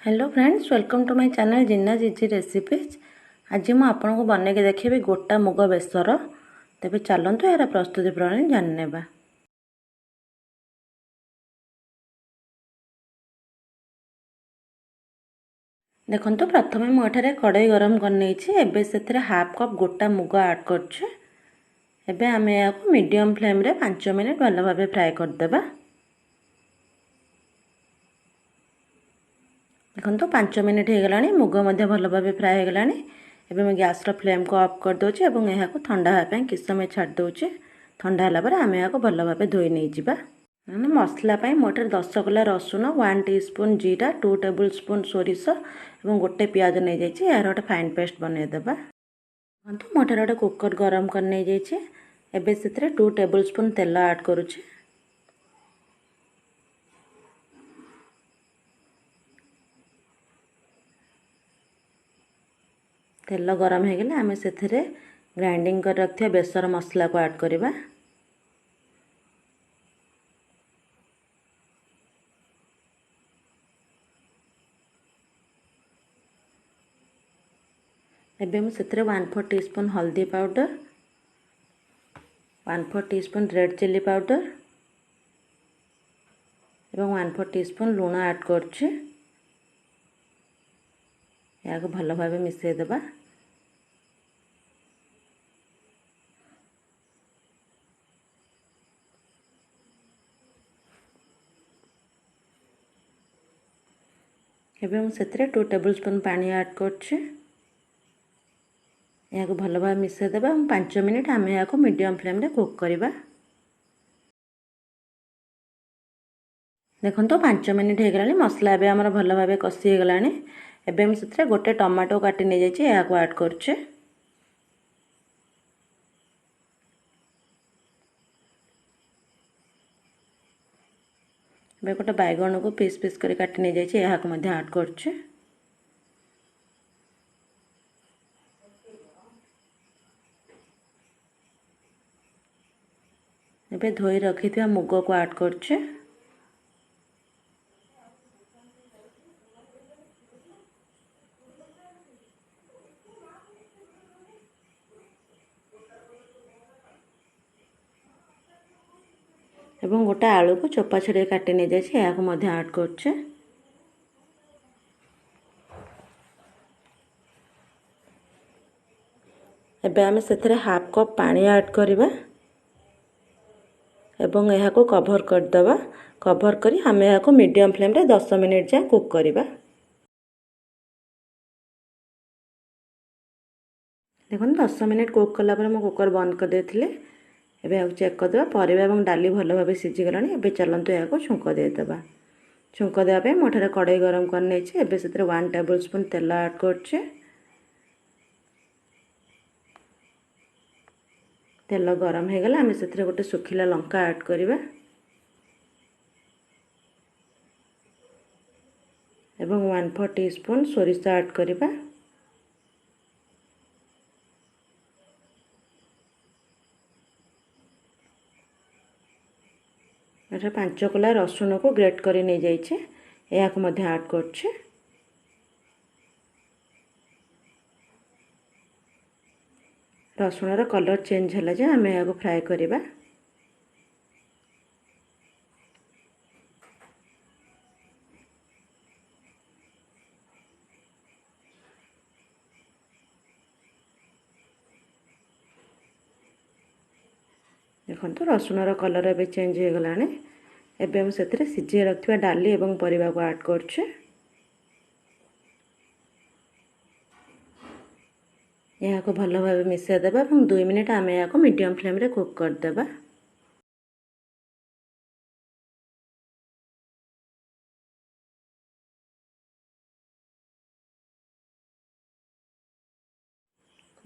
Hello friends, welcome to my channel जिन्ना जीजी recipes. आज मैं आपको बनने के देखेबी गोटा मुग बेसर। तेबे चलतु यार प्रस्तुति प्रणाली जाननेबा। देखो प्रथम मुझे कड़ाई गरम कर से हाफ कप गोटा मुग ऐड कर आम या मीडियम फ्लेम रे 5 मिनट भल भाव फ्राए करदेबा। देखो 5 मिनट हो गला मुग भल भाव फ्राए हो गला। एबे मैं गैस फ्लेम को ऑफ कर दूचे और यह ठंडा होगा किस समय छाड़ दूचे। ठंडा है आम या भल भाव धोई नहीं जावा। मसला मोटे 10 कला रसुण, 1 टीस्पून जीरा, 2 टेबल स्पून सोरिष और गोटे पियाज नहीं जाइए। यार गोटे फाइन पेस्ट बनईदेवा। मोटे गोटे कुकर गरम कर नहीं जाइए। एबे से 2 टेबल स्पून तेल ऐड करुचे। तेल गरम हो गले आम से ग्राइंडिंग कर रखिया बेसर मसला को ऐड करवा। एबे मुझे 1/4 टीस्पून हल्दी powder, 1/4 teaspoon red chilli powder और 1/4 टीस्पून लुण ऐड करछे। या भल भाव मिसई देबा। एबे मुझे 2 टेबल स्पून पानी ऐड करछे। या भल भाव मिसई देबा। 5 मिनट आम या मीडियम फ्लेम रे कुक करवा। देखो 5 मिनट हो गला मसला एबे हमर भल भाव कषि हो गला। एबे हम से गोटे टमाटो काटी नहीं जाइए या ऐड करछे। एबे गोटे बैगन को पीस पीस कर काटी नहीं जाइए या ऐड करछे। एबे धोई रखिथिबा मुग को ऐड करछे। एवं गोटे आलू को चोपा छड़े काटी नहीं जाइए या ऐड करछे। एबे आमे सेथरे हाफ कप पानी ऐड करवा एवं यह कभर करदबा। कभर करी आमे यह मीडियम फ्लेम रे 10 मिनिट जाए कुक करवा। देखो 10 मिनिट कुक कला पर मैं कुकर बंद कर देथिले। एबे आ चेक करदेबा परिबा एवं डाली भल भाव सीझी गलानी। एबे चलंतु या छुंक देदेबा। छुंक देवा मोटे कड़ाई गरम कर नहीं। एबे से 1 टेबल स्पून तेल ऐड करछे। तेल गरम हो गला आम से गोटे सुखिला लंका ऐड करवा एवं 1/4 टीस्पून सोरिष ऐड करवा। एटा 5 कला रसुण को ग्रेट कर नहीं जाइए या ऐड करछे। रसुणर कलर चेंज है जे आम या फ्राए करवा। देखो रसुणर कलर एबे चेंज हो गला। एबे से सीझे रखा डाली और परिवा को ऐड करछे। या भल भाव मिसई देबा और 2 मिनट आम या मीडियम फ्लेम रे कुक करदेबा।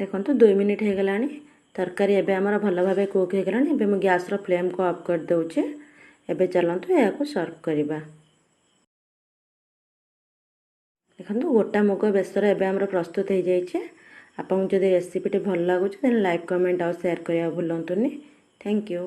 देखो 2 मिनट हो गला। तरकारी एबे हमर भल भाव कुक हो गला। एबे मैं गैस फ्लेम को ऑफ कर दूचे। एबे चलंतु या सर्व करवा। देखो गोटा मुग बेसर एबे हमर प्रस्तुत हो जाइए। आपको जब रेसिपीटी भल लगुच लाइक कमेंट और शेयर करने भूलुनी। Thank you.